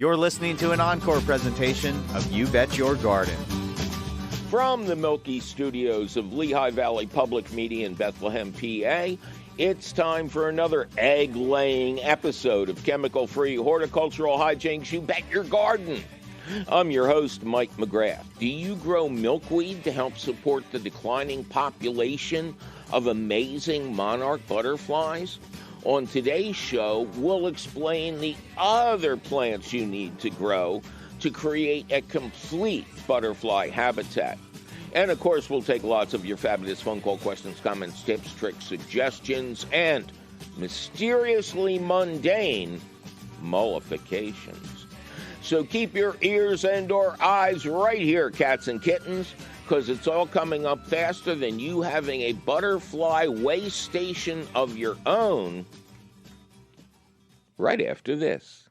You're listening to an encore presentation of You Bet Your Garden. From the Milky Studios of Lehigh Valley Public Media in Bethlehem, PA, it's time for another egg-laying episode of chemical-free horticultural hijinks. You Bet Your Garden. I'm your host, Mike McGrath. Do you grow milkweed to help support the declining population of amazing monarch butterflies? On today's show, we'll explain the other plants you need to grow to create a complete butterfly habitat. And, of course, we'll take lots of your fabulous phone call questions, comments, tips, tricks, suggestions, and mysteriously mundane mollifications. So keep your ears and or eyes right here, cats and kittens, because it's all coming up faster than you having a butterfly way station of your own right after this.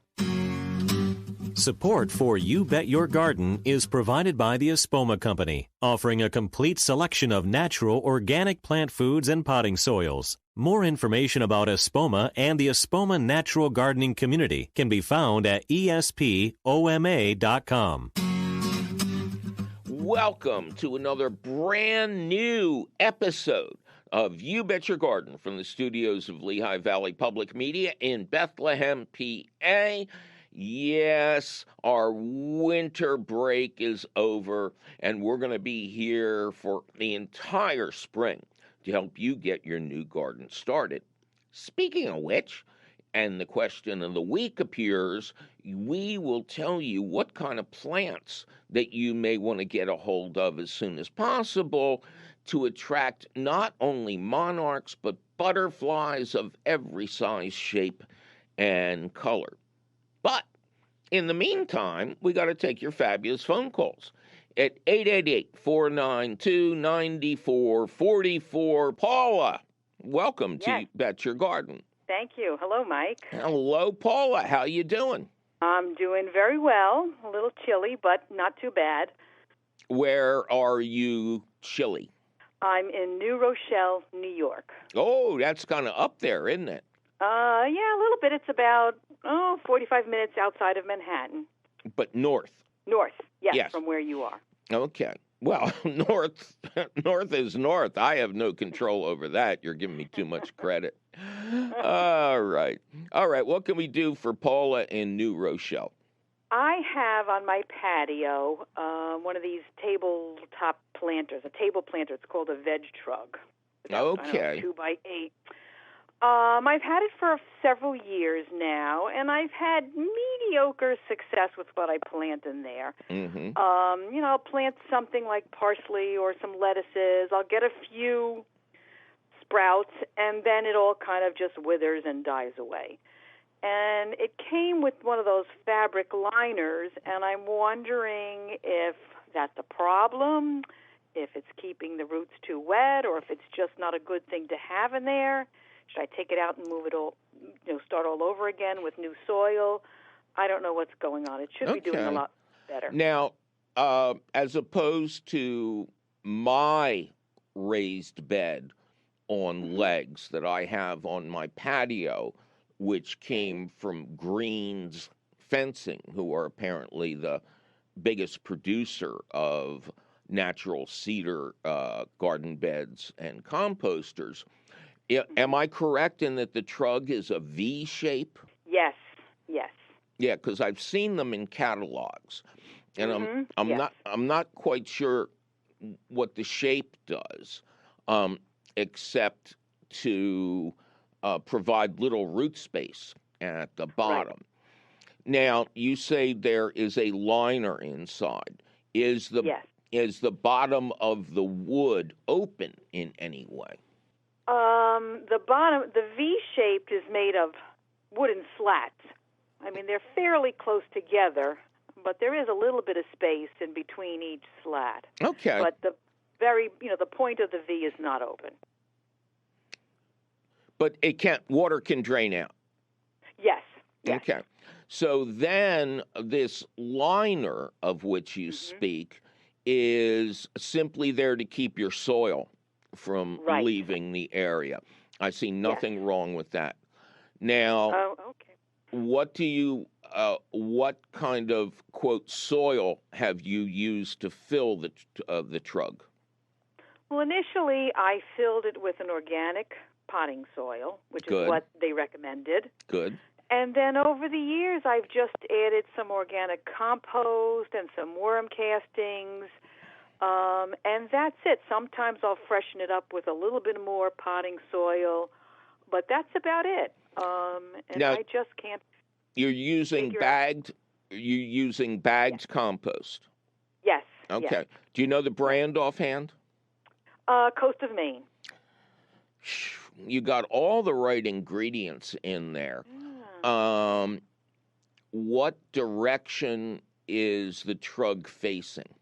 Support for You Bet Your Garden is provided by the Espoma Company, offering a complete selection of natural organic plant foods and potting soils. More information about Espoma and the Espoma Natural Gardening Community can be found at espoma.com. Welcome to another brand new episode of You Bet Your Garden from the studios of Lehigh Valley Public Media in Bethlehem, PA. Yes, our winter break is over, and we're going to be here for the entire spring to help you get your new garden started. Speaking of which, and the question of the week appears, we will tell you what kind of plants that you may want to get a hold of as soon as possible to attract not only monarchs, but butterflies of every size, shape, and color. But in the meantime, we got to take your fabulous phone calls at 888-492-9444. Paula, welcome to Bet Your Garden. Thank you. Hello, Mike. Hello, Paula. How you doing? I'm doing very well. A little chilly, but not too bad. Where are you chilly? I'm in New Rochelle, New York. Oh, that's kind of up there, isn't it? Yeah, a little bit. It's about 45 minutes outside of Manhattan. But north? North, yes, from where you are. Okay. Well, north is north. I have no control over that. You're giving me too much credit. All right. What can we do for Paula in New Rochelle? I have on my patio one of these tabletop planters, a table planter. It's called a veg trug. Okay. 2x8. I've had it for several years now, and I've had mediocre success with what I plant in there. Mm-hmm. I'll plant something like parsley or some lettuces. I'll get a few sprouts, and then it all kind of just withers and dies away. And it came with one of those fabric liners, and I'm wondering if that's a problem, if it's keeping the roots too wet, or if it's just not a good thing to have in there. Should I take it out and move it all, start all over again with new soil? I don't know what's going on. It should be doing a lot better. Now, as opposed to my raised bed on legs that I have on my patio, which came from Green's Fencing, who are apparently the biggest producer of natural cedar garden beds and composters. Am I correct in that the trug is a V shape? Yes. Yeah, because I've seen them in catalogs, and I'm not quite sure what the shape does, except to provide little root space at the bottom. Right. Now, you say there is a liner inside. Is the bottom of the wood open in any way? The bottom, the V-shaped is made of wooden slats. I mean, they're fairly close together, but there is a little bit of space in between each slat. Okay. But the point of the V is not open. But water can drain out. Yes. Okay. So then this liner of which you speak is simply there to keep your soil from leaving the area. I see nothing wrong with that. Now, what do you what kind of, quote, soil have you used to fill the trug? Well, initially I filled it with an organic potting soil, which is what they recommended. Good. And then over the years, I've just added some organic compost and some worm castings, and that's it. Sometimes I'll freshen it up with a little bit more potting soil, but that's about it. And now, I just can't. You're using bagged compost. Yes. Okay. Yes. Do you know the brand offhand? Coast of Maine. You got all the right ingredients in there. What direction is the trug facing?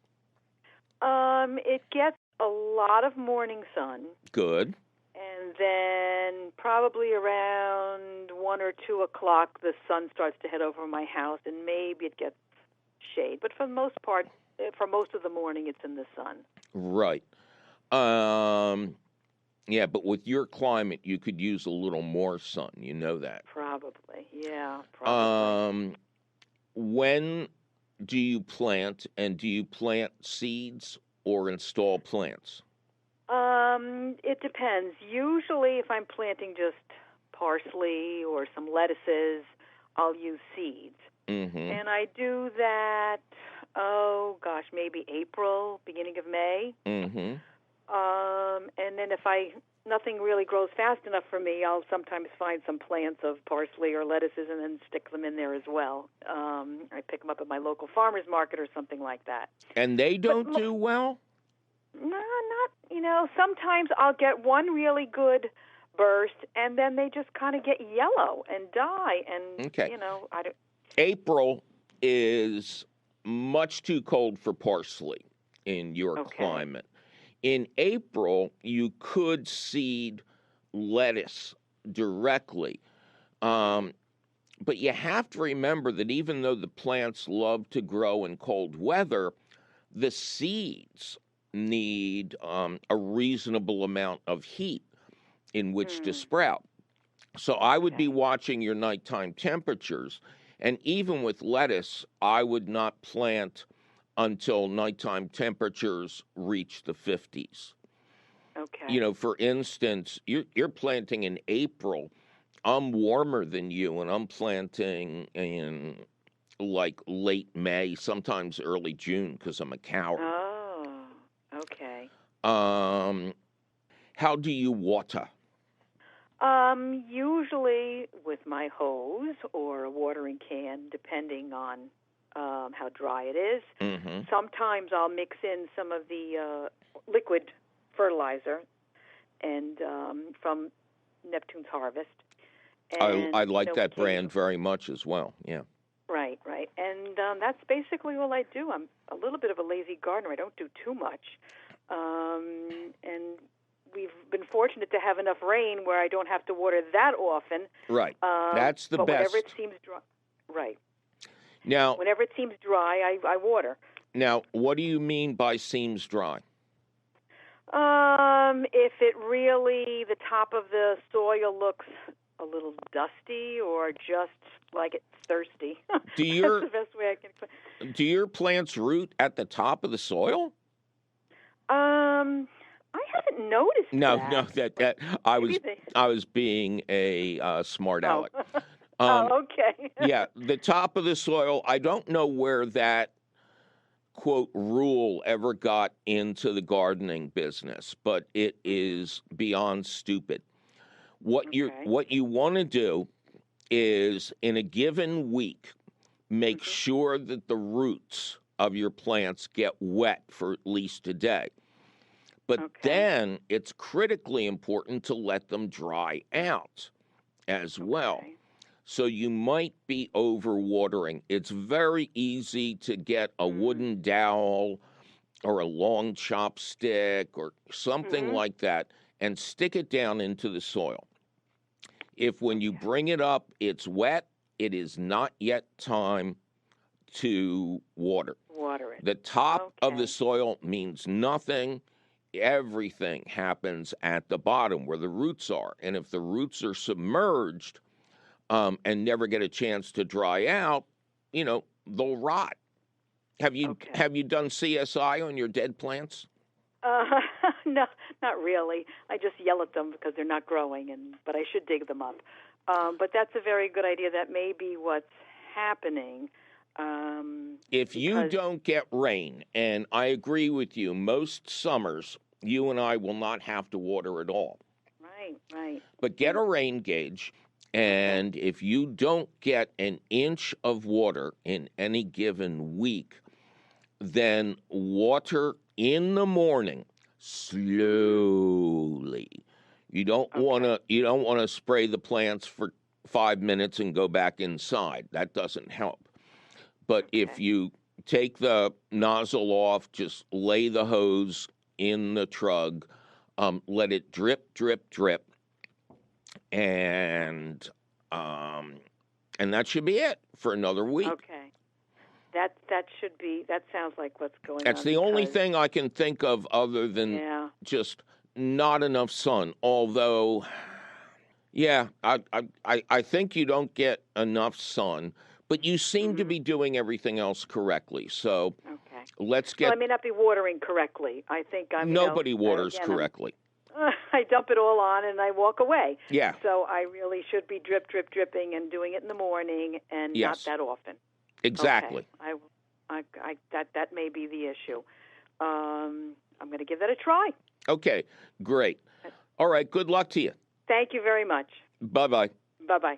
It gets a lot of morning sun. Good. And then probably around 1 or 2 o'clock, the sun starts to head over my house, and maybe it gets shade. But for the most part, for most of the morning, it's in the sun. Right. Yeah, but with your climate, you could use a little more sun. You know that. Probably, yeah. Probably. When do you plant, and do you plant seeds or install plants? It depends. Usually, if I'm planting just parsley or some lettuces, I'll use seeds. Mm-hmm. And I do that, maybe April, beginning of May. Mm-hmm. And then if nothing really grows fast enough for me, I'll sometimes find some plants of parsley or lettuces and then stick them in there as well. I pick them up at my local farmer's market or something like that. And they don't do well? No, not, sometimes I'll get one really good burst, and then they just kind of get yellow and die. And, okay. I don't... April is much too cold for parsley in your climate. In April, you could seed lettuce directly. But you have to remember that even though the plants love to grow in cold weather, the seeds need a reasonable amount of heat in which to sprout. So I would be watching your nighttime temperatures. And even with lettuce, I would not plant until nighttime temperatures reach the 50s. Okay. For instance, you're planting in April. I'm warmer than you, and I'm planting in like late May, sometimes early June, because I'm a coward. Oh, okay. How do you water? Usually with my hose or a watering can, depending on how dry it is. Mm-hmm. Sometimes I'll mix in some of the liquid fertilizer and from Neptune's Harvest. And, I like that brand very much as well, yeah. Right. And that's basically all I do. I'm a little bit of a lazy gardener. I don't do too much. And we've been fortunate to have enough rain where I don't have to water that often. Right. That's the but best. Whenever it seems dry. Right. Now, whenever it seems dry, I water. Now, what do you mean by seems dry? If it really, the top of the soil looks a little dusty or just like it's thirsty. That's the best way I can explain. Do your plants root at the top of the soil? I haven't noticed that. that I was being a smart aleck. Okay. Yeah, the top of the soil, I don't know where that, quote, rule ever got into the gardening business, but it is beyond stupid. What you want to do is, in a given week, make sure that the roots of your plants get wet for at least a day. But then it's critically important to let them dry out as well. So you might be overwatering. It's very easy to get a wooden dowel or a long chopstick or something like that and stick it down into the soil. If when you bring it up, it's wet, it is not yet time to water. Water it. The top of the soil means nothing. Everything happens at the bottom where the roots are. And if the roots are submerged and never get a chance to dry out, they'll rot. Have you done CSI on your dead plants? No, not really. I just yell at them because they're not growing, but I should dig them up. But that's a very good idea. That may be what's happening. If you don't get rain, and I agree with you, most summers you and I will not have to water at all. Right. But get a rain gauge, and if you don't get an inch of water in any given week, then water in the morning slowly. You don't want to spray the plants for 5 minutes and go back inside. That doesn't help. But if you take the nozzle off, just lay the hose in the trug, let it drip, drip, drip, and that should be it for another week. Okay. That sounds like what's going on. That's the only thing I can think of other than just not enough sun. Although, I think you don't get enough sun, but you seem to be doing everything else correctly. So let's get. Well, I may not be watering correctly. I think I'm. Nobody waters correctly. I dump it all on and I walk away. Yeah. So I really should be dripping and doing it in the morning and not that often. Exactly. Okay. That may be the issue. I'm going to give that a try. Okay, great. All right, good luck to you. Thank you very much. Bye-bye. Bye-bye.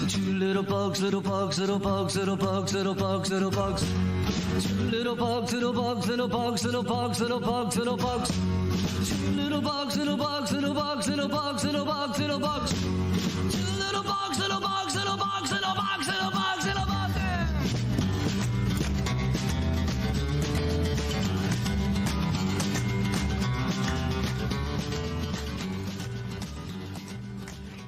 Two little bugs, little bugs, little bugs, little bugs, little bugs, little bugs. Two little bugs, little bugs, little bugs, little bugs, little bugs, little bugs. Two little bugs, little bugs, little bugs, little bugs, little bugs, little bugs. Two little bugs, little bugs, little bugs, little bugs, little bugs, little bugs.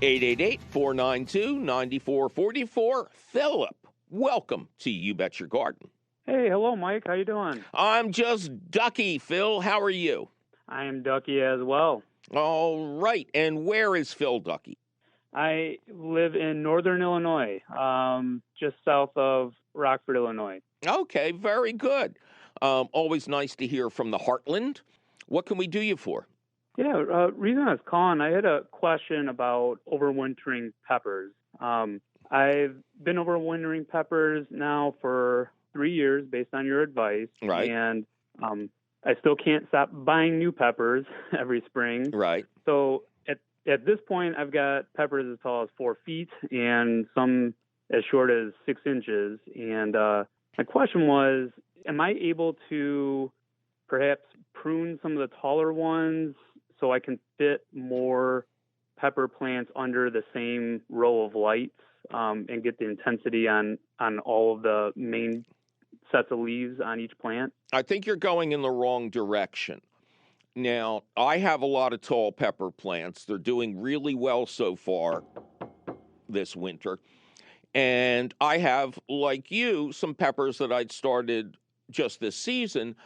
888-492-9444. Philip, welcome to You Bet Your Garden. Hey, hello, Mike. How you doing? I'm just Ducky, Phil. How are you? I am Ducky as well. All right. And where is Phil Ducky? I live in northern Illinois, just south of Rockford, Illinois. Okay, very good. Always nice to hear from the heartland. What can we do you for? Yeah, reason I was calling, I had a question about overwintering peppers. I've been overwintering peppers now for 3 years based on your advice. Right. And I still can't stop buying new peppers every spring. Right. So at this point, I've got peppers as tall as 4 feet and some as short as 6 inches. And my question was, am I able to perhaps prune some of the taller ones so I can fit more pepper plants under the same row of lights and get the intensity on all of the main sets of leaves on each plant? I think you're going in the wrong direction. Now, I have a lot of tall pepper plants. They're doing really well so far this winter. And I have, like you, some peppers that I'd started just this season,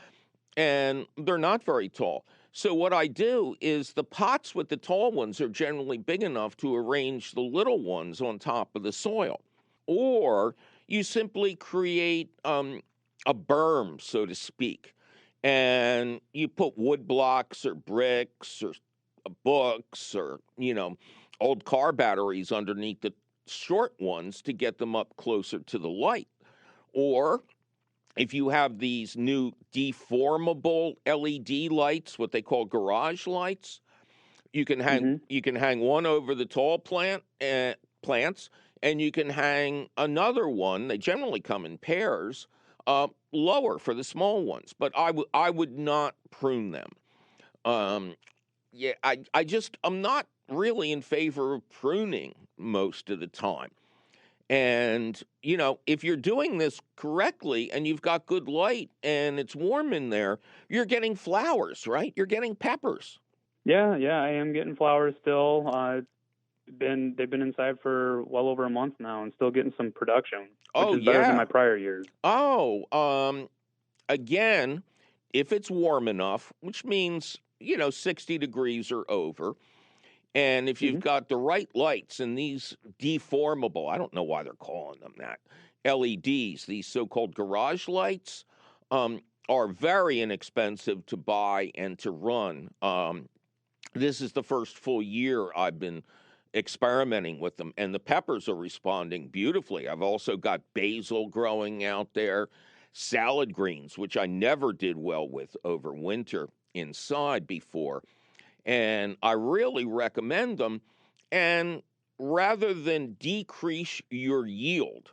and they're not very tall. So what I do is the pots with the tall ones are generally big enough to arrange the little ones on top of the soil. Or you simply create a berm, so to speak, and you put wood blocks or bricks or books or, old car batteries underneath the short ones to get them up closer to the light. Or if you have these new deformable LED lights, what they call garage lights, you can hang one over the tall plants, and you can hang another one. They generally come in pairs, lower for the small ones. But I would not prune them. I'm not really in favor of pruning most of the time. And, if you're doing this correctly and you've got good light and it's warm in there, you're getting flowers, right? You're getting peppers. Yeah, I am getting flowers still. They've been inside for well over a month now and still getting some production, which is better than my prior years. Again, if it's warm enough, which means, 60 degrees or over, And if you've got the right lights and these deformable, I don't know why they're calling them that, LEDs, these so-called garage lights, are very inexpensive to buy and to run. This is the first full year I've been experimenting with them, and the peppers are responding beautifully. I've also got basil growing out there, salad greens, which I never did well with over winter inside before. And I really recommend them. And rather than decrease your yield,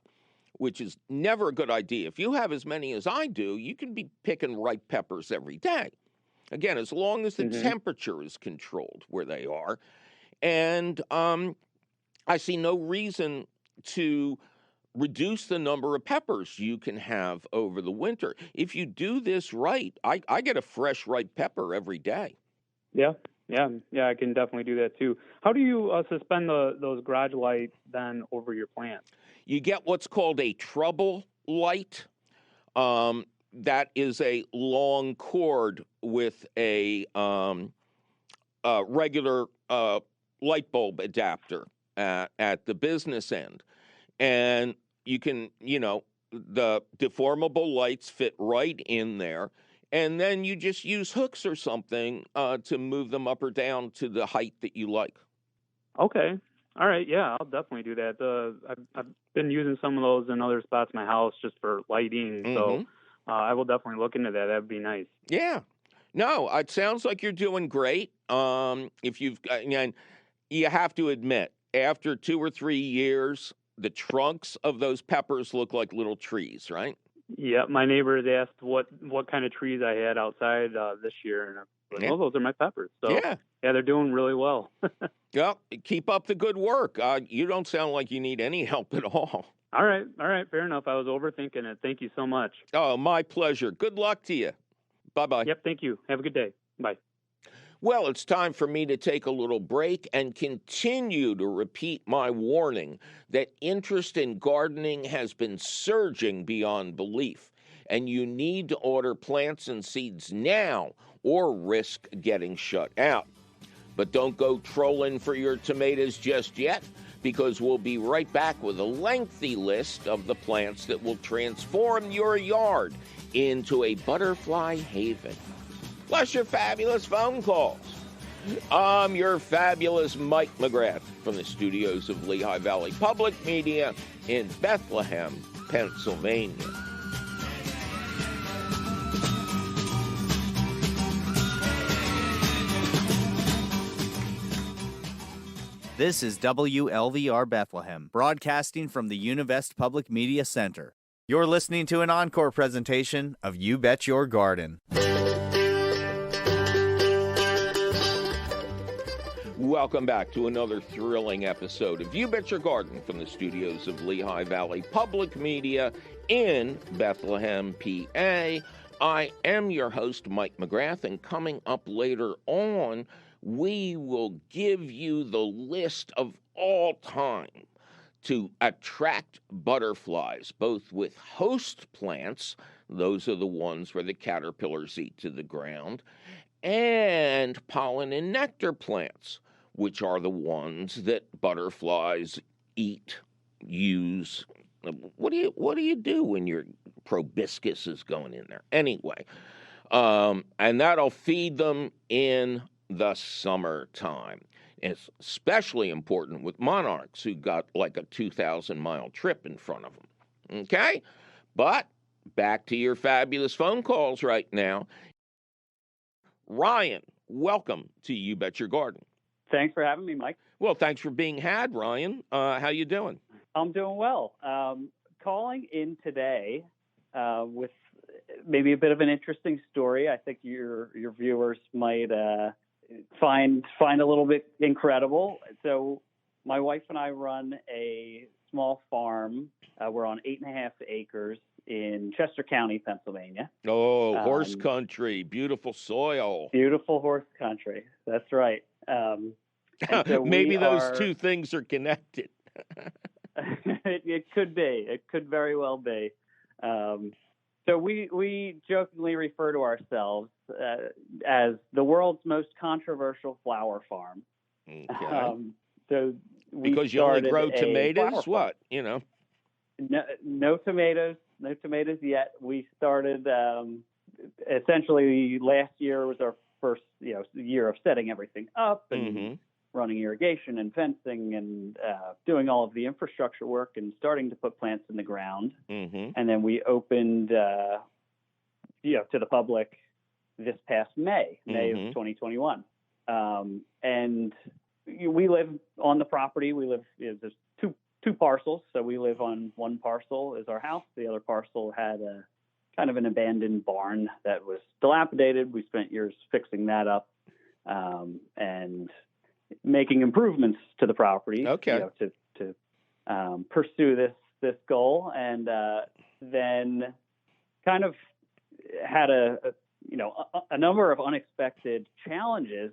which is never a good idea, if you have as many as I do, you can be picking ripe peppers every day. Again, as long as the temperature is controlled where they are. And I see no reason to reduce the number of peppers you can have over the winter. If you do this right, I get a fresh ripe pepper every day. Yeah, I can definitely do that too. How do you suspend those garage lights then over your plants? You get what's called a trouble light. That is a long cord with a regular light bulb adapter at the business end. And you can, the deformable lights fit right in there. And then you just use hooks or something to move them up or down to the height that you like. Okay. All right. Yeah, I'll definitely do that. I've been using some of those in other spots in my house just for lighting. So I will definitely look into that. That'd be nice. Yeah. No, it sounds like you're doing great. If you've got, and you have to admit, after 2 or 3 years, the trunks of those peppers look like little trees, right? Yeah, my neighbors asked what kind of trees I had outside this year, and I was like, well, those are my peppers. So yeah, they're doing really well. Well, keep up the good work. You don't sound like you need any help at all. All right, fair enough. I was overthinking it. Thank you so much. Oh, my pleasure. Good luck to you. Bye-bye. Yep, thank you. Have a good day. Bye. Well, it's time for me to take a little break and continue to repeat my warning that interest in gardening has been surging beyond belief, and you need to order plants and seeds now or risk getting shut out. But don't go trolling for your tomatoes just yet, because we'll be right back with a lengthy list of the plants that will transform your yard into a butterfly haven. Plus your fabulous phone calls. I'm your fabulous Mike McGrath from the studios of Lehigh Valley Public Media in Bethlehem, Pennsylvania. This is WLVR Bethlehem, broadcasting from the Univest Public Media Center. You're listening to an encore presentation of You Bet Your Garden. Welcome back to another thrilling episode of You Bet Your Garden from the studios of Lehigh Valley Public Media in Bethlehem, PA. I am your host, Mike McGrath, and coming up later on, we will give you the list of all time to attract butterflies, both with host plants, those are the ones where the caterpillars eat to the ground, and pollen and nectar plants, which are the ones that butterflies eat, use. What do you do when your proboscis is going in there? Anyway, and that'll feed them in the summertime. It's especially important with monarchs who got like a 2,000-mile trip in front of them. Okay? But back to your fabulous phone calls right now. Ryan, welcome to You Bet Your Garden. Thanks for having me, Mike. Well, thanks for being had, Ryan. How you doing? I'm doing well. Calling in today with maybe a bit of an interesting story. I think your viewers might find a little bit incredible. So my wife and I run a small farm. We're on 8.5 acres in Chester County, Pennsylvania. Oh, horse country, beautiful soil. Beautiful horse country. That's right. So maybe those two things are connected. It could be. It could very well be. So we jokingly refer to ourselves as the world's most controversial flower farm. Okay. So we Because you only started grow a tomatoes, flower what? No tomatoes, no tomatoes yet. We started essentially last year was our first, year of setting everything up and running irrigation and fencing and doing all of the infrastructure work and starting to put plants in the ground. And then we opened, to the public this past May of 2021. And we live on the property. We live, there's two parcels. So we live on one parcel is our house. The other parcel had a kind of an abandoned barn that was dilapidated. We spent years fixing that up and making improvements to the property. Okay. To pursue this goal, and then kind of had a number of unexpected challenges.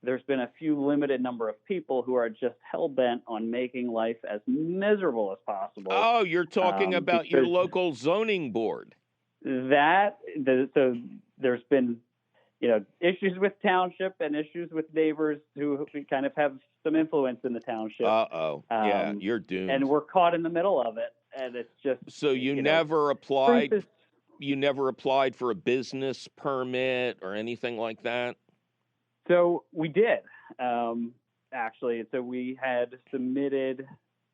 There's been a few limited number of people who are just hell-bent on making life as miserable as possible. Oh, you're talking about your local zoning board. So there's been, issues with township and issues with neighbors who kind of have some influence in the township. Yeah, you're doomed. And we're caught in the middle of it, and it's just. So you never applied. You never applied for a business permit or anything like that? So we did, actually. So we had submitted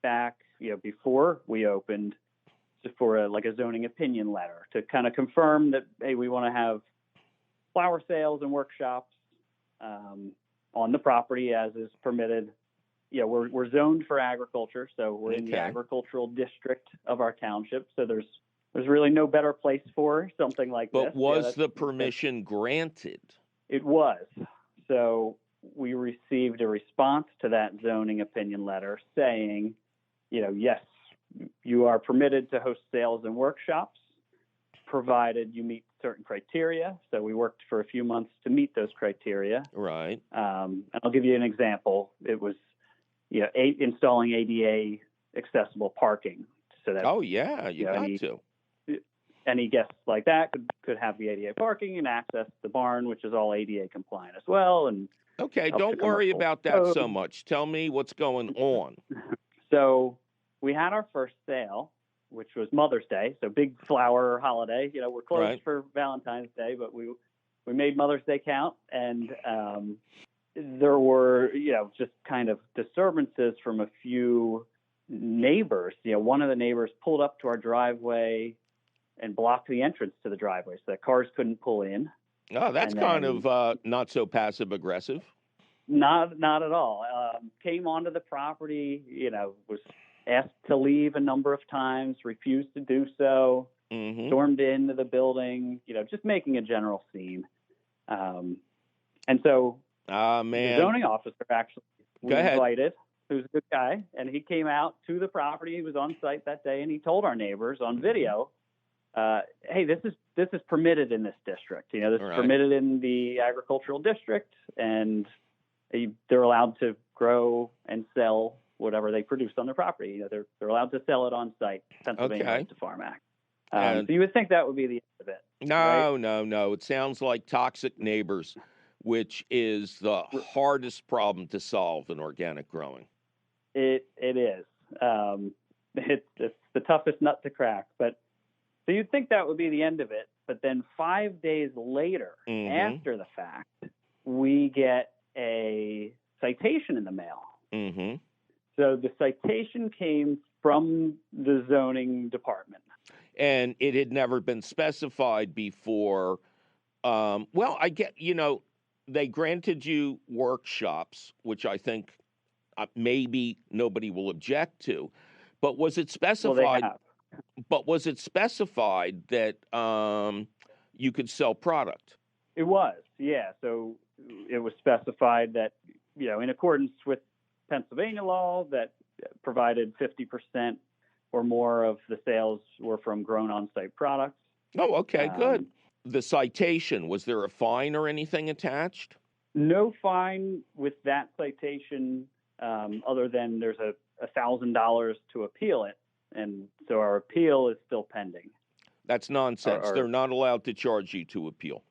back, before we opened, for a zoning opinion letter to kind of confirm that, hey, we want to have flower sales and workshops on the property as is permitted. We're zoned for agriculture, so we're in the agricultural district of our township. So there's really no better place for something like this. But was the permission granted? It was. So we received a response to that zoning opinion letter saying, yes, you are permitted to host sales and workshops, provided you meet certain criteria. So we worked for a few months to meet those criteria. Right. And I'll give you an example. It was, installing ADA accessible parking. So that, you got to. Any guests like that could have the ADA parking and access the barn, which is all ADA compliant as well. And okay, don't worry about that so much. Tell me what's going on. So we had our first sale, which was Mother's Day, so big flower holiday. We're closed for Valentine's Day, but we made Mother's Day count, and there were just kind of disturbances from a few neighbors. One of the neighbors pulled up to our driveway and blocked the entrance to the driveway so that cars couldn't pull in. Oh, that's kind of not so passive aggressive. Not at all. Came onto the property, was asked to leave a number of times, refused to do so, stormed into the building, just making a general scene. And so the zoning officer actually was invited, who's a good guy, and he came out to the property. He was on site that day, and he told our neighbors on video, hey, this is permitted in this district. This is permitted in the agricultural district, and they're allowed to grow and sell whatever they produce on their property. They're allowed to sell it on site. Pennsylvania Right to Farm Act. So you would think that would be the end of it. No. It sounds like toxic neighbors, which is the hardest problem to solve in organic growing. It is. It's the toughest nut to crack, but. So you'd think that would be the end of it, but then 5 days later, after the fact, we get a citation in the mail. So the citation came from the zoning department. And it had never been specified before. I get, they granted you workshops, which I think maybe nobody will object to, but was it specified? Well, they have. But was it specified that you could sell product? It was, yeah. So it was specified that, in accordance with Pennsylvania law, that provided 50% or more of the sales were from grown on-site products. Oh, okay, good. The citation, was there a fine or anything attached? No fine with that citation, other than there's $1,000 to appeal it. And so our appeal is still pending. That's nonsense. They're not allowed to charge you to appeal.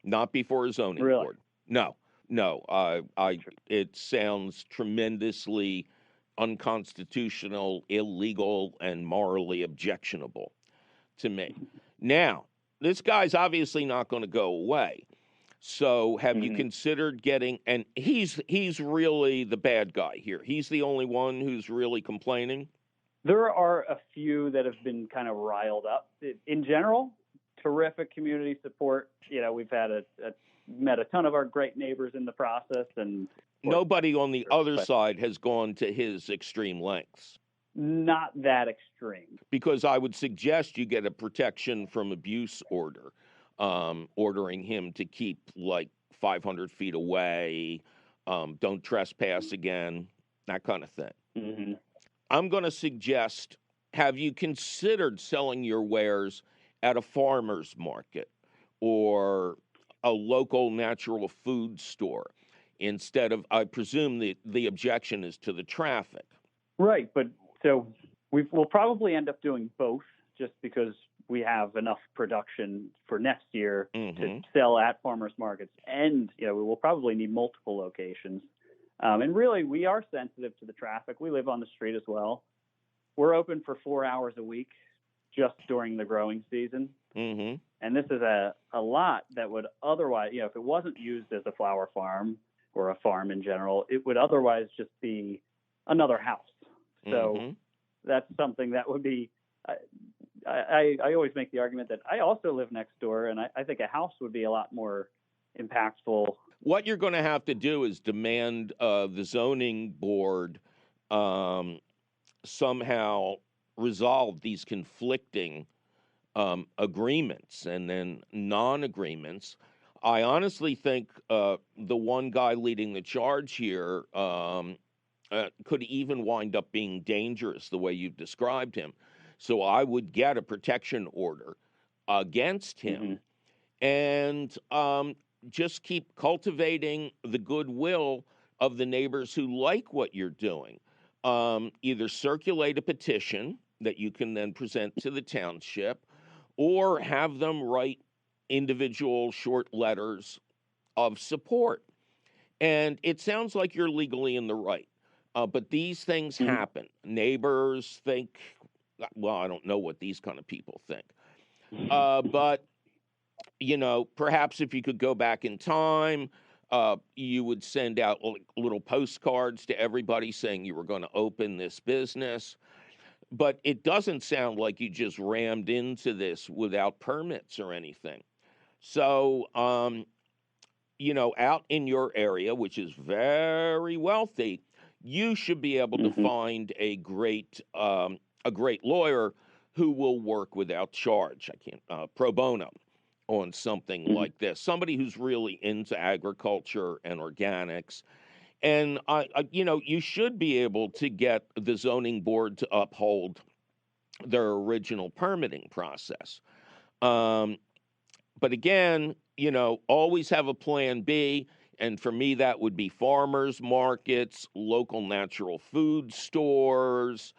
Not before a zoning board. No. No, it sounds tremendously unconstitutional, illegal, and morally objectionable to me. Now, this guy's obviously not going to go away. So have you considered getting, and he's really the bad guy here. He's the only one who's really complaining. There are a few that have been kind of riled up. In general, terrific community support. We've had met a ton of our great neighbors in the process, and nobody on the other side has gone to his extreme lengths. Not that extreme. Because I would suggest you get a protection from abuse order, ordering him to keep like 500 feet away, don't trespass again, that kind of thing. I'm going to suggest, have you considered selling your wares at a farmer's market or a local natural food store instead of, I presume the objection is to the traffic. Right, but so we'll probably end up doing both just because we have enough production for next year to sell at farmers markets. And, we will probably need multiple locations. And really, we are sensitive to the traffic. We live on the street as well. We're open for 4 hours a week just during the growing season. And this is a lot that would otherwise, if it wasn't used as a flower farm or a farm in general, it would otherwise just be another house. So that's something that would be, I always make the argument that I also live next door, and I think a house would be a lot more impactful. What you're going to have to do is demand the zoning board somehow resolve these conflicting agreements and then non-agreements. I honestly think the one guy leading the charge here could even wind up being dangerous the way you've described him. So I would get a protection order against him and just keep cultivating the goodwill of the neighbors who like what you're doing. Either circulate a petition that you can then present to the township or have them write individual short letters of support. And it sounds like you're legally in the right. But these things happen. Neighbors think, well, I don't know what these kind of people think. But, perhaps if you could go back in time, you would send out little postcards to everybody saying you were going to open this business. But it doesn't sound like you just rammed into this without permits or anything. So, out in your area, which is very wealthy, you should be able to find a great lawyer who will work without charge. Pro bono on something like this. Somebody who's really into agriculture and organics. And, you should be able to get the zoning board to uphold their original permitting process. But again, always have a plan B. And for me, that would be farmers markets, local natural food stores,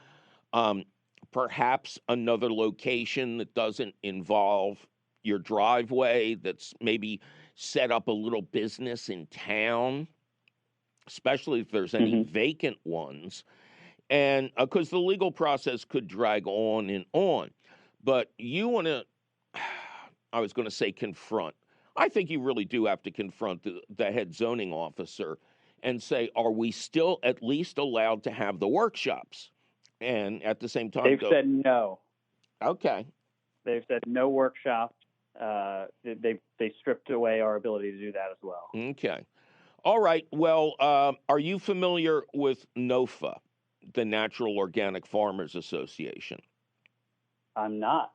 perhaps another location that doesn't involve your driveway, that's maybe set up a little business in town, especially if there's any vacant ones. And because the legal process could drag on and on. But you want to, I was going to say confront. I think you really do have to confront the head zoning officer and say, are we still at least allowed to have the workshops? And at the same time, they've said no. Okay. They've said no workshops. They stripped away our ability to do that as well. Okay. All right. Well, are you familiar with NOFA, the Natural Organic Farmers Association? I'm not.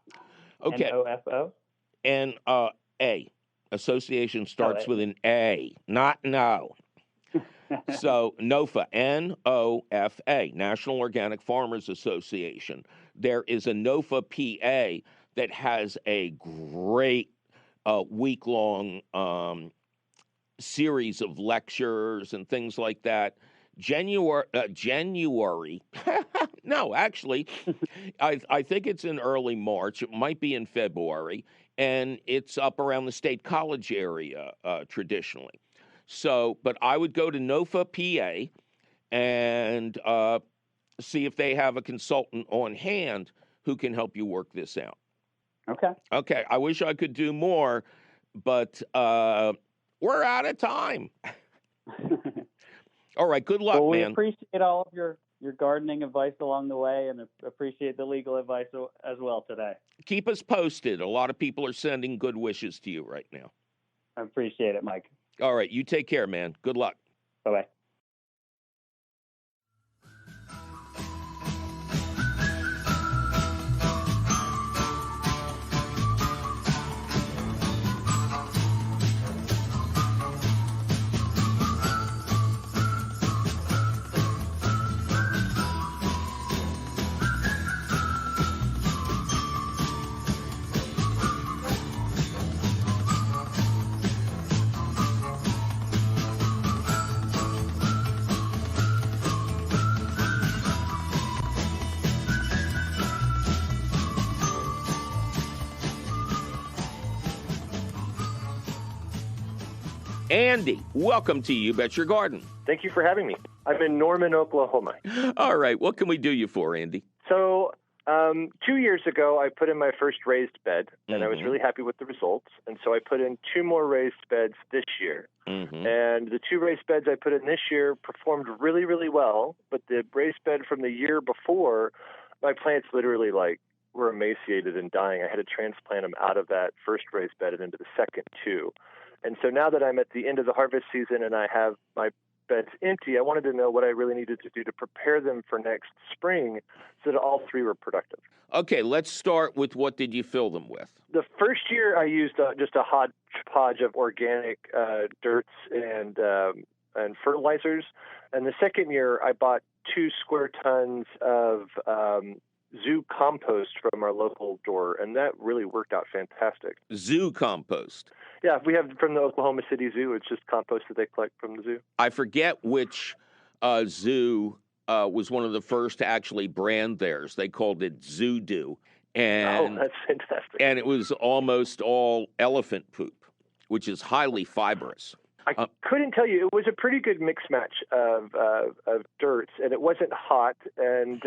Okay. NOFO? A. Association starts with an A, not no. So NOFA, N-O-F-A, National Organic Farmers Association. There is a NOFA PA that has a great week-long series of lectures and things like that. January. No, actually, I think it's in early March. It might be in February. And it's up around the State College area traditionally. So, but I would go to NOFA, PA, and see if they have a consultant on hand who can help you work this out. Okay. Okay. I wish I could do more, but we're out of time. All right. Good luck, well, we man. appreciate all of your gardening advice along the way, and appreciate the legal advice as well today. Keep us posted. A lot of people are sending good wishes to you right now. I appreciate it, Mike. All right. You take care, man. Good luck. Bye-bye. Andy, welcome to You Bet Your Garden. Thank you for having me. I'm in Norman, Oklahoma. All right. What can we do you for, Andy? So 2 years ago, I put in my first raised bed, and I was really happy with the results. And so I put in 2 more raised beds this year. And the 2 raised beds I put in this year performed really, really well. But the raised bed from the year before, my plants literally were emaciated and dying. I had to transplant them out of that first raised bed and into the second 2. And so now that I'm at the end of the harvest season and I have my beds empty, I wanted to know what I really needed to do to prepare them for next spring so that all 3 were productive. Okay, let's start with what did you fill them with? The first year I used just a hodgepodge of organic dirts and fertilizers. And the second year I bought 2 square tons of zoo compost from our local store, and that really worked out fantastic. Zoo compost? Yeah, we have from the Oklahoma City Zoo. It's just compost that they collect from the zoo. I forget which zoo was one of the first to actually brand theirs. They called it Zoo-Doo. And, that's fantastic. And it was almost all elephant poop, which is highly fibrous. I couldn't tell you. It was a pretty good mix match of dirts, and it wasn't hot. And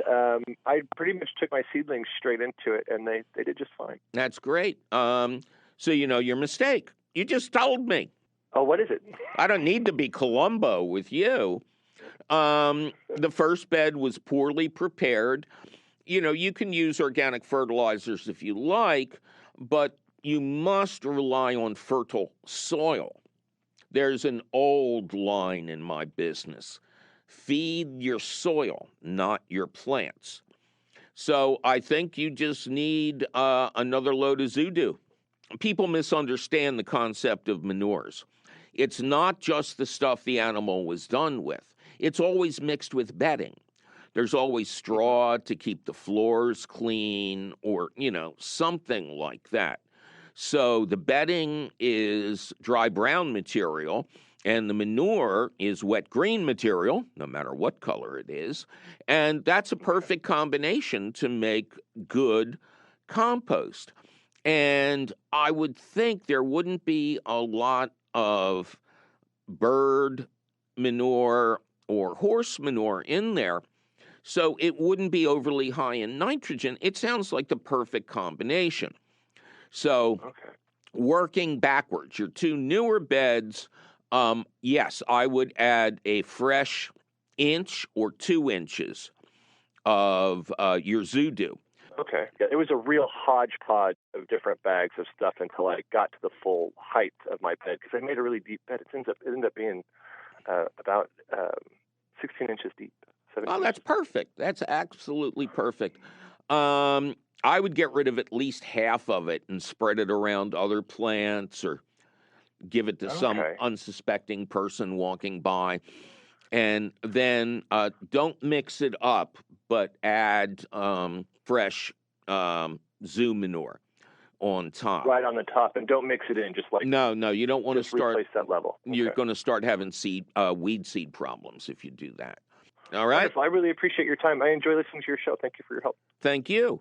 I pretty much took my seedlings straight into it, and they did just fine. That's great. So you know your mistake. You just told me. Oh, what is it? I don't need to be Columbo with you. The first bed was poorly prepared. You know, you can use organic fertilizers if you like, but you must rely on fertile soil. There's an old line in my business. Feed your soil, not your plants. So I think you just need another load of Zoo-Doo. People misunderstand the concept of manures. It's not just the stuff the animal was done with. It's always mixed with bedding. There's always straw to keep the floors clean or, something like that. So the bedding is dry brown material, and the manure is wet green material, no matter what color it is. And that's a perfect combination to make good compost. And I would think there wouldn't be a lot of bird manure or horse manure in there, so it wouldn't be overly high in nitrogen. It sounds like the perfect combination. So working backwards, your 2 newer beds, yes, I would add a fresh 1 inch or 2 inches of your Zoo-Doo. Okay. Yeah, it was a real hodgepodge of different bags of stuff until I got to the full height of my bed, because I made a really deep bed. It ended up being about 16 inches deep. Oh, that's perfect. That's absolutely perfect. I would get rid of at least half of it and spread it around other plants or give it to some unsuspecting person walking by. And then don't mix it up, but add fresh zoo manure on top. Right on the top, and don't mix it in. Just no, you don't want to start. Replace that level. You're going to start having weed seed problems if you do that. All right. Wonderful. I really appreciate your time. I enjoy listening to your show. Thank you for your help. Thank you.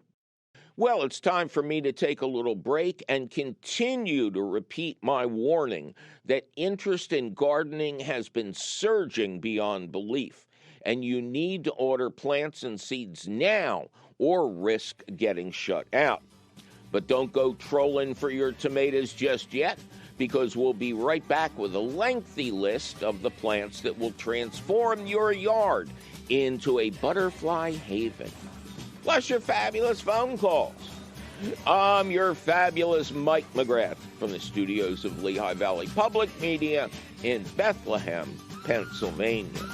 Well, it's time for me to take a little break and continue to repeat my warning that interest in gardening has been surging beyond belief, and you need to order plants and seeds now or risk getting shut out. But don't go trolling for your tomatoes just yet, because we'll be right back with a lengthy list of the plants that will transform your yard into a butterfly haven. Plus your fabulous phone calls. I'm your fabulous Mike McGrath from the studios of Lehigh Valley Public Media in Bethlehem, Pennsylvania.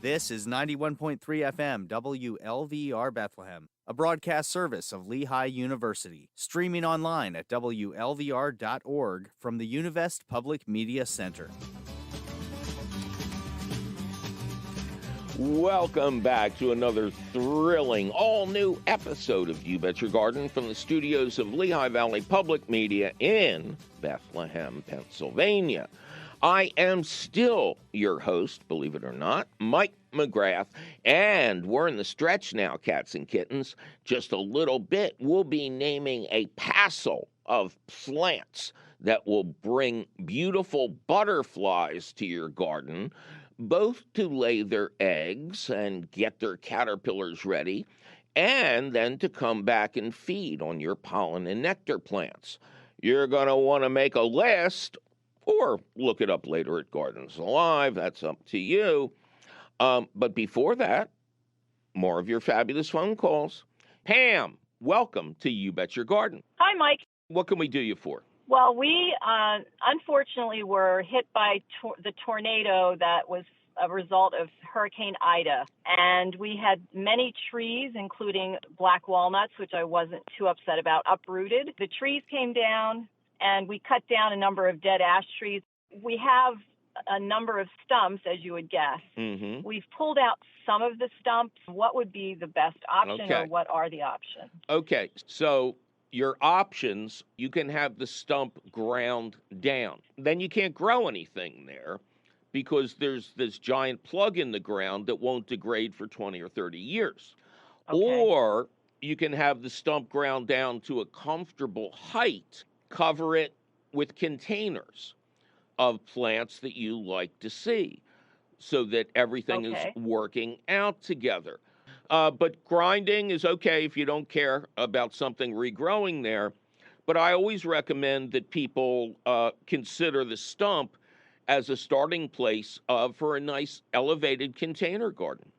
This is 91.3 FM WLVR Bethlehem, a broadcast service of Lehigh University, streaming online at WLVR.org from the Univest Public Media Center. Welcome back to another thrilling, all-new episode of You Bet Your Garden from the studios of Lehigh Valley Public Media in Bethlehem, Pennsylvania. I am still your host, believe it or not, Mike McGrath, and we're in the stretch now, cats and kittens. Just a little bit, we'll be naming a passel of plants that will bring beautiful butterflies to your garden, both to lay their eggs and get their caterpillars ready, and then to come back and feed on your pollen and nectar plants. You're going to want to make a list, or look it up later at Gardens Alive. That's up to you. But before that, more of your fabulous phone calls. Pam, welcome to You Bet Your Garden. Hi, Mike. What can we do you for? Well, we unfortunately were hit by the tornado that was a result of Hurricane Ida. And we had many trees, including black walnuts, which I wasn't too upset about, uprooted. The trees came down, and we cut down a number of dead ash trees. We have a number of stumps, as you would guess. Mm-hmm. We've pulled out some of the stumps. What would be the best option, or what are the options? Okay, so your options, you can have the stump ground down. Then you can't grow anything there because there's this giant plug in the ground that won't degrade for 20 or 30 years. Okay. Or you can have the stump ground down to a comfortable height, cover it with containers of plants that you like to see so that everything is working out together. But grinding is okay if you don't care about something regrowing there. But I always recommend that people consider the stump as a starting place for a nice elevated container garden.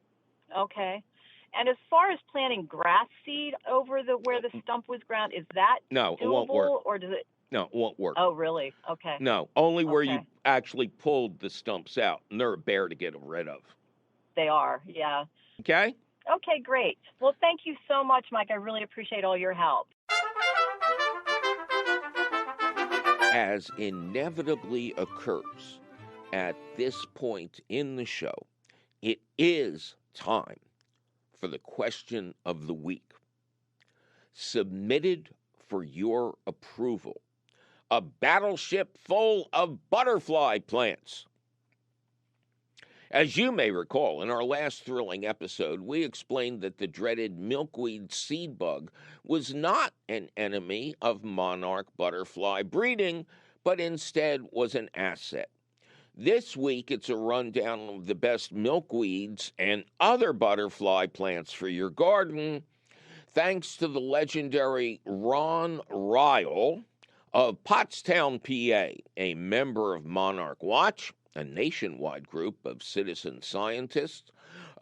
Okay. And as far as planting grass seed over where the stump was ground, is that doable, it won't work. Or does it? No, it won't work. Oh, really? Okay. No, only where you actually pulled the stumps out, and they're a bear to get rid of. They are, yeah. Okay? Okay, great. Well, thank you so much, Mike. I really appreciate all your help. As inevitably occurs at this point in the show, it is time for the question of the week. Submitted for your approval, a battleship full of butterfly plants. As you may recall, in our last thrilling episode, we explained that the dreaded milkweed seed bug was not an enemy of monarch butterfly breeding, but instead was an asset. This week, it's a rundown of the best milkweeds and other butterfly plants for your garden, thanks to the legendary Ron Ryle of Pottstown, PA, a member of Monarch Watch, a nationwide group of citizen scientists,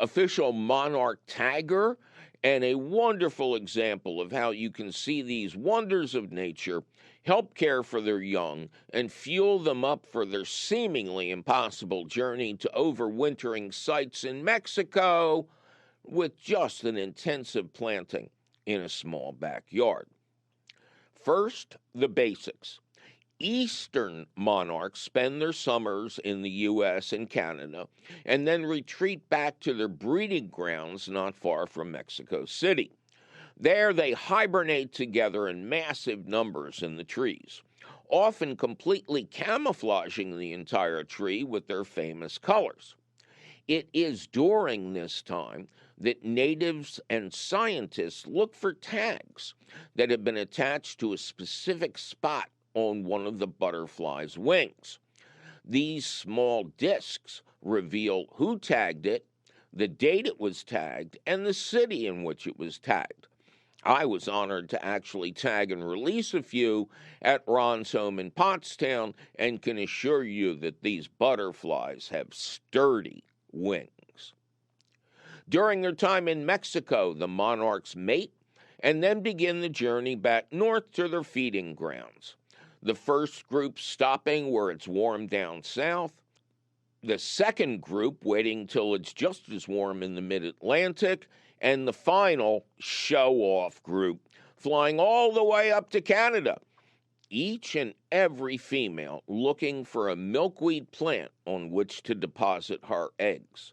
official Monarch tagger, and a wonderful example of how you can see these wonders of nature, help care for their young, and fuel them up for their seemingly impossible journey to overwintering sites in Mexico with just an intensive planting in a small backyard. First, the basics. Eastern monarchs spend their summers in the U.S. and Canada and then retreat back to their breeding grounds not far from Mexico City. There, they hibernate together in massive numbers in the trees, often completely camouflaging the entire tree with their famous colors. It is during this time that natives and scientists look for tags that have been attached to a specific spot on one of the butterfly's wings. These small discs reveal who tagged it, the date it was tagged, and the city in which it was tagged. I was honored to actually tag and release a few at Ron's home in Pottstown and can assure you that these butterflies have sturdy wings. During their time in Mexico, the monarchs mate and then begin the journey back north to their feeding grounds. The first group stopping where it's warm down south, the second group waiting till it's just as warm in the mid-Atlantic, and the final show-off group flying all the way up to Canada. Each and every female looking for a milkweed plant on which to deposit her eggs.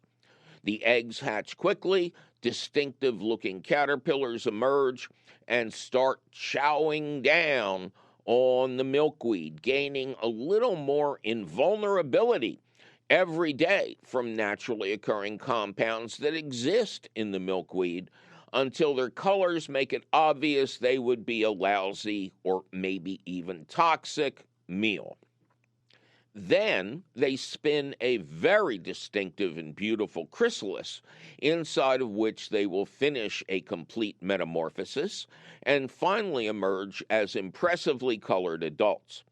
The eggs hatch quickly, distinctive-looking caterpillars emerge and start chowing down on the milkweed, gaining a little more invulnerability every day from naturally occurring compounds that exist in the milkweed until their colors make it obvious they would be a lousy or maybe even toxic meal. Then they spin a very distinctive and beautiful chrysalis, inside of which they will finish a complete metamorphosis and finally emerge as impressively colored adults.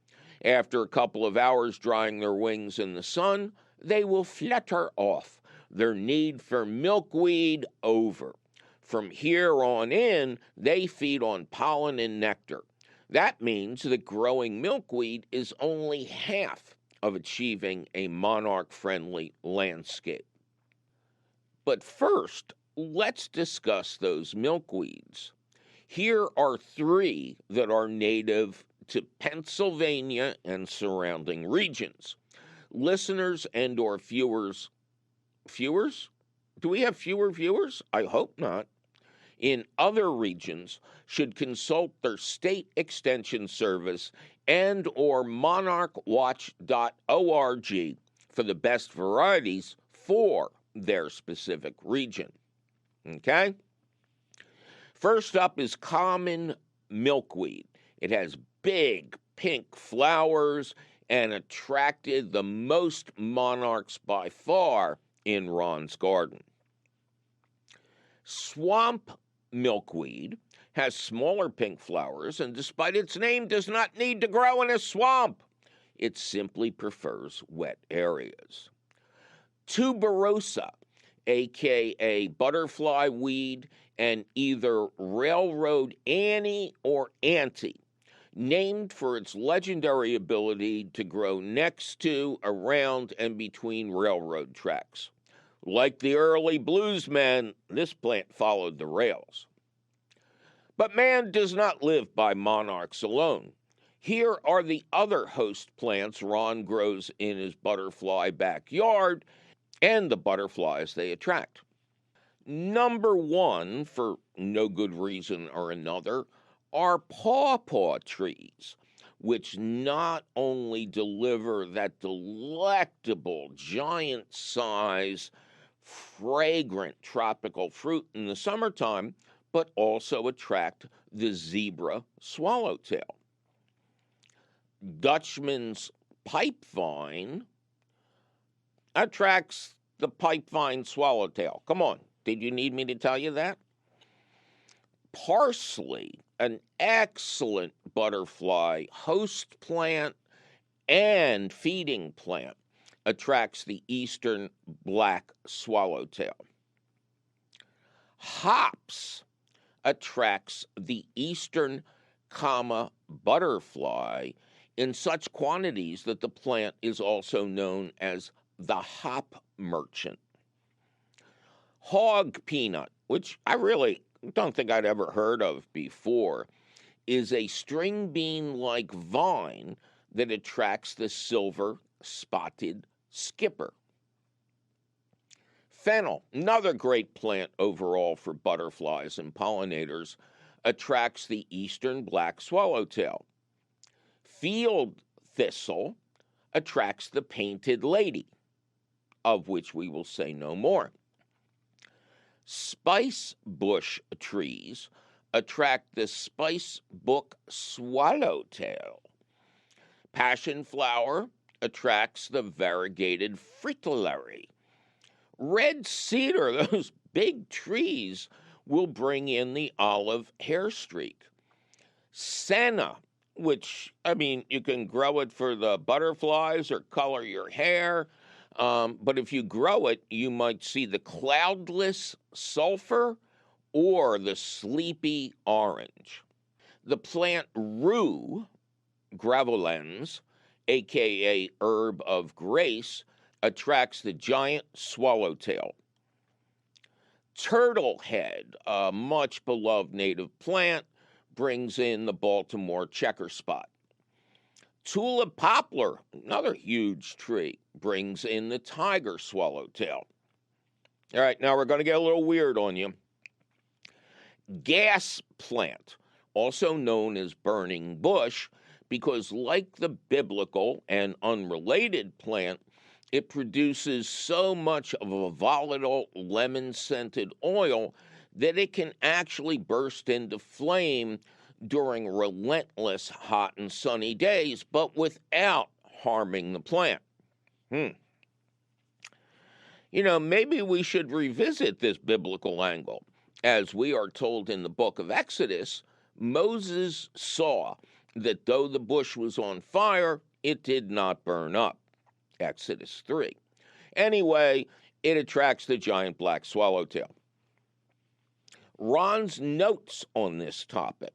After a couple of hours drying their wings in the sun, they will flutter off, their need for milkweed over. From here on in, they feed on pollen and nectar. That means that growing milkweed is only half of achieving a monarch-friendly landscape. But first, let's discuss those milkweeds. Here are 3 that are native to Pennsylvania and surrounding regions. Listeners and or viewers? Do we have fewer viewers? I hope not. In other regions should consult their state extension service and or monarchwatch.org for the best varieties for their specific region. Okay? First up is common milkweed. It has big pink flowers and attracted the most monarchs by far in Ron's garden. Swamp milkweed has smaller pink flowers and, despite its name, does not need to grow in a swamp. It simply prefers wet areas. Tuberosa, aka butterfly weed, and either railroad Annie or Auntie, named for its legendary ability to grow next to, around, and between railroad tracks. Like the early bluesmen, this plant followed the rails. But man does not live by monarchs alone. Here are the other host plants Ron grows in his butterfly backyard and the butterflies they attract. Number 1, for no good reason or another, are pawpaw trees, which not only deliver that delectable, giant-size, fragrant tropical fruit in the summertime, but also attract the zebra swallowtail. Dutchman's pipevine attracts the pipevine swallowtail. Come on, did you need me to tell you that? Parsley, an excellent butterfly host plant and feeding plant, attracts the eastern black swallowtail. Hops attracts the eastern butterfly in such quantities that the plant is also known as the hop merchant. Hog peanut, which I really don't think I'd ever heard of before, is a string bean-like vine that attracts the silver-spotted skipper. Fennel, another great plant overall for butterflies and pollinators, attracts the eastern black swallowtail. Field thistle attracts the painted lady. of which we will say no more. Spice bush trees attract the spice book swallowtail. Passion flower attracts the variegated fritillary. Red cedar, those big trees, will bring in the olive hairstreak. Senna, which, you can grow it for the butterflies or color your hair, but if you grow it, you might see the cloudless sulfur or the sleepy orange. The plant rue, gravolens, aka herb of grace, attracts the giant swallowtail. Turtlehead, a much beloved native plant, brings in the Baltimore checker spot. Tulip poplar, another huge tree, brings in the tiger swallowtail. All right, now we're going to get a little weird on you. Gas plant, also known as burning bush, because like the biblical and unrelated plant, it produces so much of a volatile lemon-scented oil that it can actually burst into flame during relentless hot and sunny days, but without harming the plant. Maybe we should revisit this biblical angle. As we are told in the book of Exodus, Moses saw that though the bush was on fire, it did not burn up. Exodus 3. Anyway, it attracts the giant black swallowtail. Ron's notes on this topic.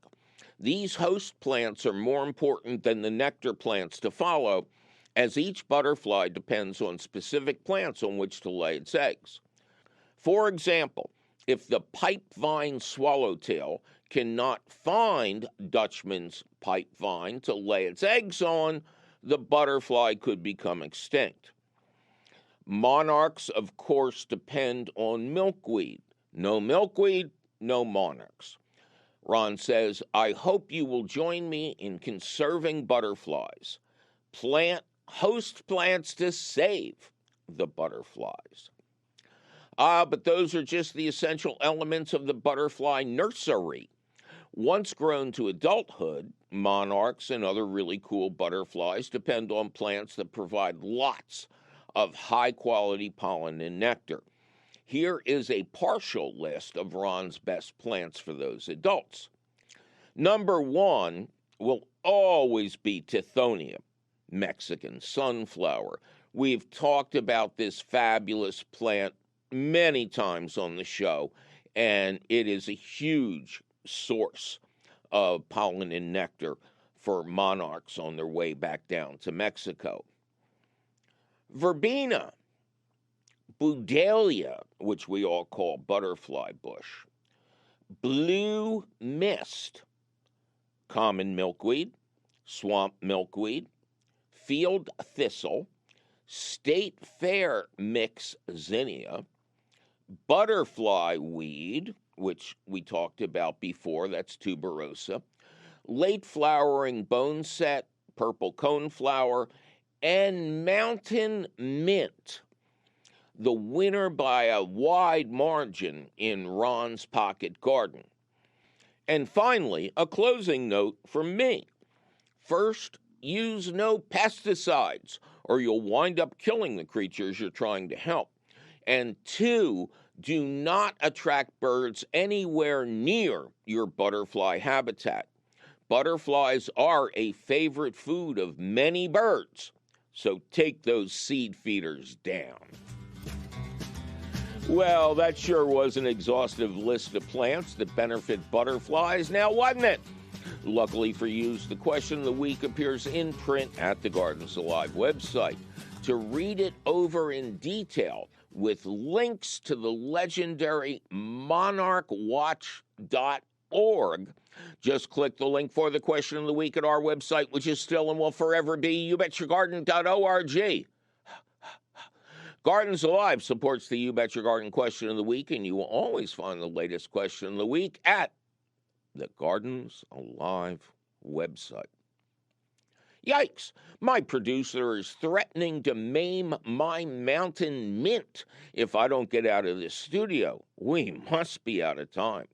These host plants are more important than the nectar plants to follow, as each butterfly depends on specific plants on which to lay its eggs. For example, if the pipevine swallowtail cannot find Dutchman's pipevine to lay its eggs on, the butterfly could become extinct. Monarchs, of course, depend on milkweed. No milkweed, no monarchs. Ron says, I hope you will join me in conserving butterflies. Plant host plants to save the butterflies. But those are just the essential elements of the butterfly nursery. Once grown to adulthood, monarchs and other really cool butterflies depend on plants that provide lots of high-quality pollen and nectar. Here is a partial list of Ron's best plants for those adults. Number 1 will always be Tithonia, Mexican sunflower. We've talked about this fabulous plant many times on the show, and it is a huge source of pollen and nectar for monarchs on their way back down to Mexico. Verbena, Budalia, which we all call butterfly bush, blue mist, common milkweed, swamp milkweed, field thistle, state fair mix zinnia, butterfly weed, which we talked about before, that's tuberosa, late flowering boneset, purple coneflower, and mountain mint, the winner by a wide margin in Ron's pocket garden. And finally, a closing note from me. First, use no pesticides, or you'll wind up killing the creatures you're trying to help. And 2, do not attract birds anywhere near your butterfly habitat. Butterflies are a favorite food of many birds, so take those seed feeders down. Well, that sure was an exhaustive list of plants that benefit butterflies, now wasn't it? Luckily for you, the question of the week appears in print at the Gardens Alive website. To read it over in detail with links to the legendary monarchwatch.org, just click the link for the question of the week at our website, which is still and will forever be youbetyourgarden.org. Gardens Alive supports the You Bet Your Garden question of the week, and you will always find the latest question of the week at the Gardens Alive website. Yikes, my producer is threatening to maim my mountain mint if I don't get out of this studio. We must be out of time.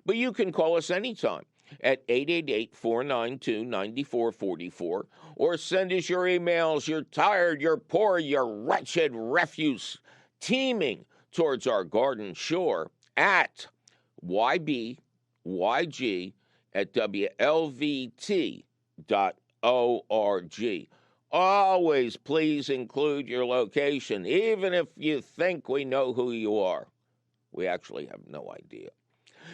But you can call us anytime at 888-492-9444 or send us your emails. You're tired, you're poor, you're wretched refuse teeming towards our garden shore at YBYG at WLVT.org. Always please include your location, even if you think we know who you are. We actually have no idea.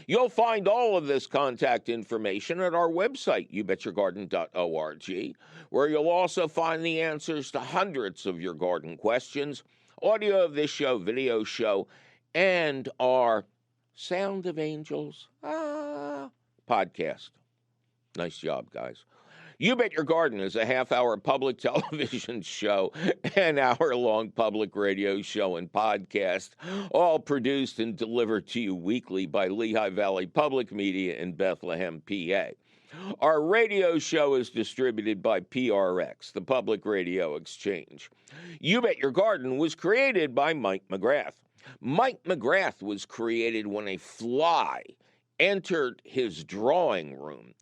You'll find all of this contact information at our website, youbetyourgarden.org, where you'll also find the answers to hundreds of your garden questions, audio of this show, video show, and our Sound of Angels podcast. Nice job, guys. You Bet Your Garden is a half-hour public television show, an hour-long public radio show and podcast, all produced and delivered to you weekly by Lehigh Valley Public Media in Bethlehem, PA. Our radio show is distributed by PRX, the Public Radio Exchange. You Bet Your Garden was created by Mike McGrath. Mike McGrath was created when a fly entered his drawing room,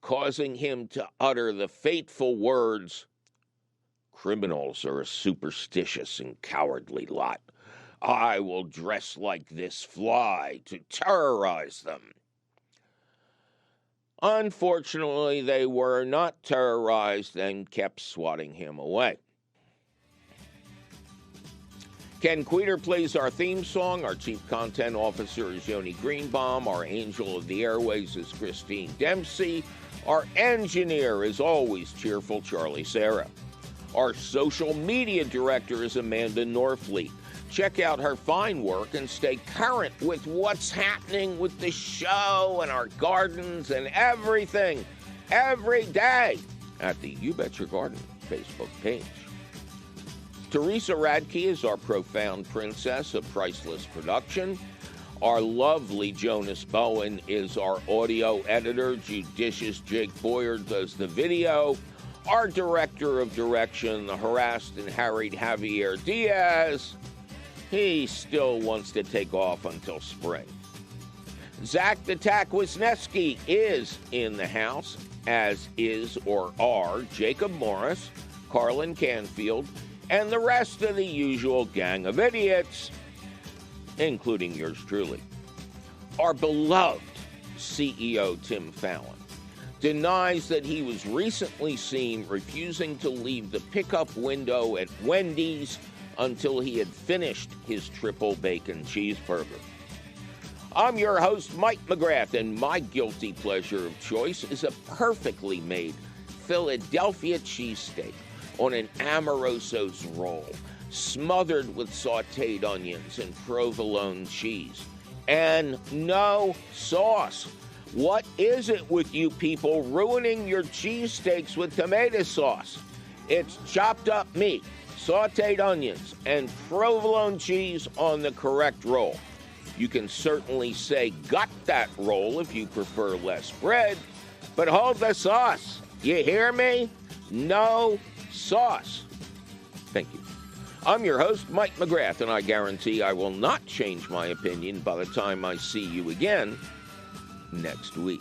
causing him to utter the fateful words, "Criminals are a superstitious and cowardly lot. I will dress like this fly to terrorize them." Unfortunately, they were not terrorized and kept swatting him away. Ken Queter plays our theme song. Our chief content officer is Yoni Greenbaum. Our angel of the airways is Christine Dempsey. Our engineer is always cheerful Charlie Sarah. Our social media director is Amanda Norfleet. Check out her fine work and stay current with what's happening with the show and our gardens and everything every day at the You Bet Your Garden Facebook page. Teresa Radke is our profound princess of priceless production. Our lovely Jonas Bowen is our audio editor. Judicious Jake Boyer does the video. Our director of direction, the harassed and harried Javier Diaz, he still wants to take off until spring. Zach the Tack Wisniewski is in the house, as is or are Jacob Morris, Carlin Canfield, and the rest of the usual gang of idiots, including yours truly. Our beloved CEO, Tim Fallon, denies that he was recently seen refusing to leave the pickup window at Wendy's until he had finished his triple bacon cheeseburger. I'm your host, Mike McGrath, and my guilty pleasure of choice is a perfectly made Philadelphia cheesesteak on an Amoroso's roll, smothered with sautéed onions and provolone cheese. And no sauce. What is it with you people ruining your cheesesteaks with tomato sauce? It's chopped up meat, sautéed onions, and provolone cheese on the correct roll. You can certainly say gut that roll if you prefer less bread, but hold the sauce. You hear me? No sauce. Thank you. I'm your host, Mike McGrath, and I guarantee I will not change my opinion by the time I see you again next week.